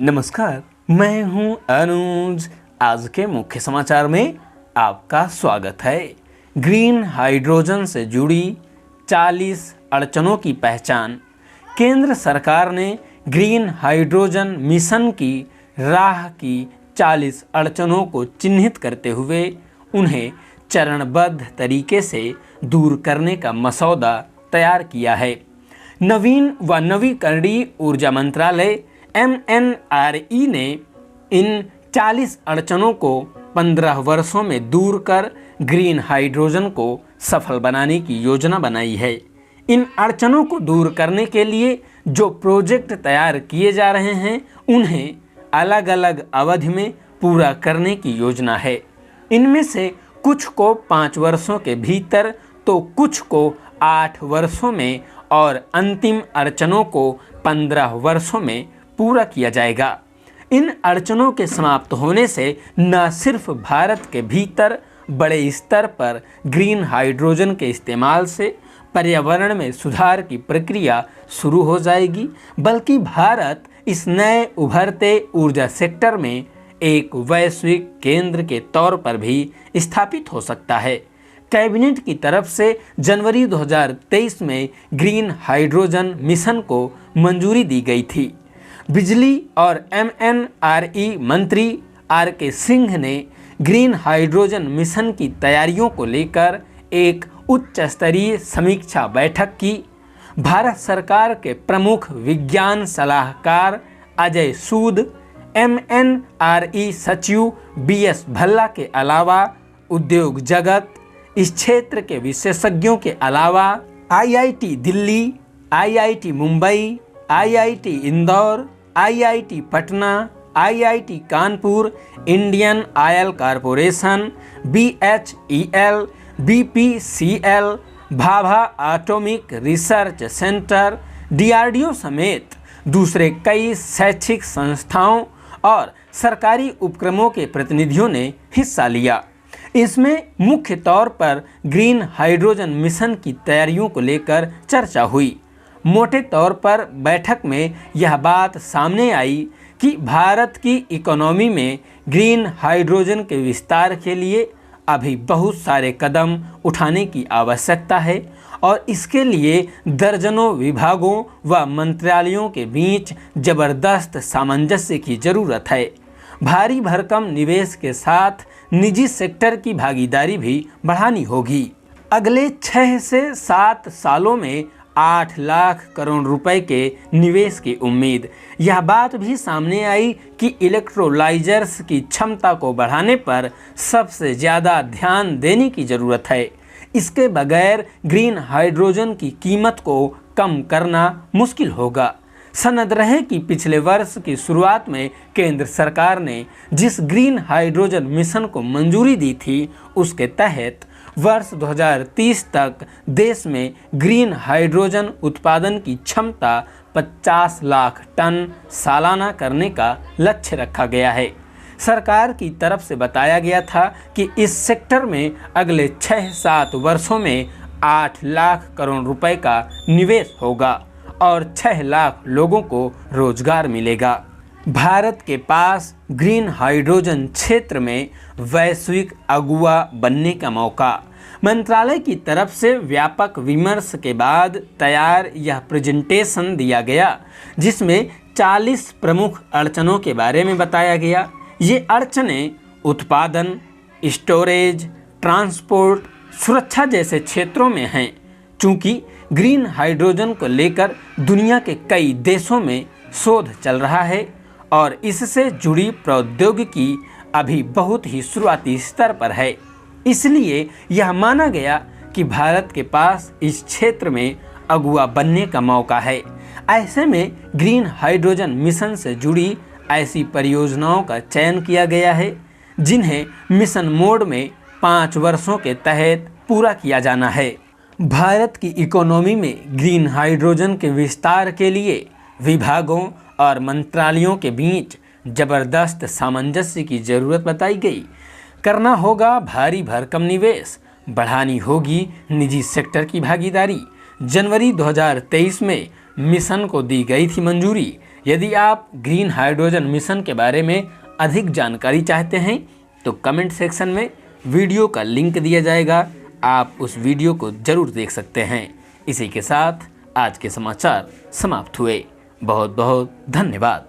नमस्कार, मैं हूं अनुज। आज के मुख्य समाचार में आपका स्वागत है। ग्रीन हाइड्रोजन से जुड़ी 40 अड़चनों की पहचान। केंद्र सरकार ने ग्रीन हाइड्रोजन मिशन की राह की 40 अड़चनों को चिन्हित करते हुए उन्हें चरणबद्ध तरीके से दूर करने का मसौदा तैयार किया है। नवीन व नवीकरणीय ऊर्जा मंत्रालय MNRE ने इन 40 अड़चनों को 15 वर्षों में दूर कर ग्रीन हाइड्रोजन को सफल बनाने की योजना बनाई है। इन अड़चनों को दूर करने के लिए जो प्रोजेक्ट तैयार किए जा रहे हैं उन्हें अलग अलग अवधि में पूरा करने की योजना है। इनमें से कुछ को 5 वर्षों के भीतर तो कुछ को 8 वर्षों में और अंतिम अड़चनों को 15 वर्षों में पूरा किया जाएगा। इन अड़चनों के समाप्त होने से न सिर्फ भारत के भीतर बड़े स्तर पर ग्रीन हाइड्रोजन के इस्तेमाल से पर्यावरण में सुधार की प्रक्रिया शुरू हो जाएगी, बल्कि भारत इस नए उभरते ऊर्जा सेक्टर में एक वैश्विक केंद्र के तौर पर भी स्थापित हो सकता है। कैबिनेट की तरफ से जनवरी 2023 में ग्रीन हाइड्रोजन मिशन को मंजूरी दी गई थी। बिजली और MNRE मंत्री RK सिंह ने ग्रीन हाइड्रोजन मिशन की तैयारियों को लेकर एक उच्च स्तरीय समीक्षा बैठक की। भारत सरकार के प्रमुख विज्ञान सलाहकार अजय सूद, MNRE सचिव BS भल्ला के अलावा उद्योग जगत, इस क्षेत्र के विशेषज्ञों के अलावा IIT Delhi, IIT Mumbai, IIT Indore, IIT Patna, IIT Kanpur, Indian oil corporation, BHEL, BPCL, Bhabha atomic research centre, DRDO समेत दूसरे कई शैक्षिक संस्थाओं और सरकारी उपक्रमों के प्रतिनिधियों ने हिस्सा लिया। इसमें मुख्य तौर पर ग्रीन हाइड्रोजन मिशन की तैयारियों को लेकर चर्चा हुई। मोटे तौर पर बैठक में यह बात सामने आई कि भारत की इकोनॉमी में ग्रीन हाइड्रोजन के विस्तार के लिए अभी बहुत सारे कदम उठाने की आवश्यकता है और इसके लिए दर्जनों विभागों व मंत्रालयों के बीच जबरदस्त सामंजस्य की ज़रूरत है। भारी भरकम निवेश के साथ निजी सेक्टर की भागीदारी भी बढ़ानी होगी। अगले 6 से 7 सालों में 8 लाख करोड़ रुपए के निवेश की उम्मीद। यह बात भी सामने आई कि इलेक्ट्रोलाइजर्स की क्षमता को बढ़ाने पर सबसे ज़्यादा ध्यान देने की ज़रूरत है। इसके बगैर ग्रीन हाइड्रोजन की कीमत को कम करना मुश्किल होगा। सनद रहे कि पिछले वर्ष की शुरुआत में केंद्र सरकार ने जिस ग्रीन हाइड्रोजन मिशन को मंजूरी दी थी उसके तहत वर्ष 2030 तक देश में ग्रीन हाइड्रोजन उत्पादन की क्षमता 50 लाख टन सालाना करने का लक्ष्य रखा गया है। सरकार की तरफ से बताया गया था कि इस सेक्टर में अगले 6-7 वर्षों में 8 लाख करोड़ रुपए का निवेश होगा और 6 लाख लोगों को रोजगार मिलेगा। भारत के पास ग्रीन हाइड्रोजन क्षेत्र में वैश्विक अगुवा बनने का मौका। मंत्रालय की तरफ से व्यापक विमर्श के बाद तैयार यह प्रेजेंटेशन दिया गया जिसमें 40 प्रमुख अड़चनों के बारे में बताया गया। ये अड़चनें उत्पादन, स्टोरेज, ट्रांसपोर्ट, सुरक्षा जैसे क्षेत्रों में हैं। चूँकि ग्रीन हाइड्रोजन को लेकर दुनिया के कई देशों में शोध चल रहा है और इससे जुड़ी प्रौद्योगिकी अभी बहुत ही शुरुआती स्तर पर है, इसलिए यह माना गया कि भारत के पास इस क्षेत्र में अगुवा बनने का मौका है। ऐसे में ग्रीन हाइड्रोजन मिशन से जुड़ी ऐसी परियोजनाओं का चयन किया गया है जिन्हें मिशन मोड में 5 वर्षों के तहत पूरा किया जाना है। भारत की इकोनॉमी में ग्रीन हाइड्रोजन के विस्तार के लिए विभागों और मंत्रालयों के बीच जबरदस्त सामंजस्य की जरूरत बताई गई। करना होगा भारी भरकम निवेश, बढ़ानी होगी निजी सेक्टर की भागीदारी। जनवरी 2023 में मिशन को दी गई थी मंजूरी। यदि आप ग्रीन हाइड्रोजन मिशन के बारे में अधिक जानकारी चाहते हैं तो कमेंट सेक्शन में वीडियो का लिंक दिया जाएगा, आप उस वीडियो को जरूर देख सकते हैं। इसी के साथ आज के समाचार समाप्त हुए। बहुत बहुत धन्यवाद।